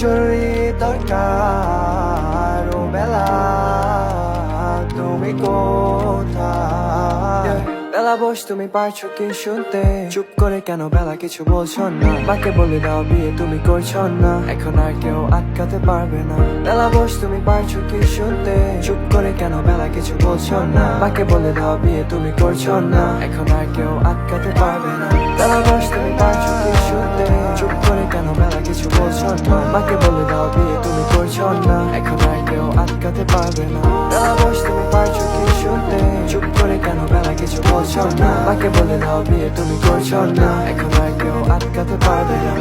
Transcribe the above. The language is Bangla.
জরুরি দরকার। ও বেলা তুমি কোথায়? বেলা বস, তুমি পারছো কি শুনতে? চুপ করে কেন বেলা কিছু বলছো না? মাকে বলে দাও বিয়ে তুমি করছো না, এখন আর কেউ আটকাতে পারবে না। বেলা বস, তুমি পারছো কি শুনতে? চুপ করে কেন বেলা কিছু বলছো না? মাকে বলে দাও বিয়ে তুমি করছো না, এখন আর কেউ আটকাতে পারবে না। বেলা বস, তুমি পারছো কি শুনতে? চুপ করে কেন বেলা কিছু বলছো না? মাকে বলে দাও বিয়ে তুমি করছো না, এখন আর কেউ আটকাতে পারবে না। বেলা বস, তুমি পারছো কি শুনতে? চুপ করে কেন বেলা কিছু বলছো না? মাকে বলে দাও বিয়ে তুমি করছো না, এখন আর কেউ আটকাতে পারবে না।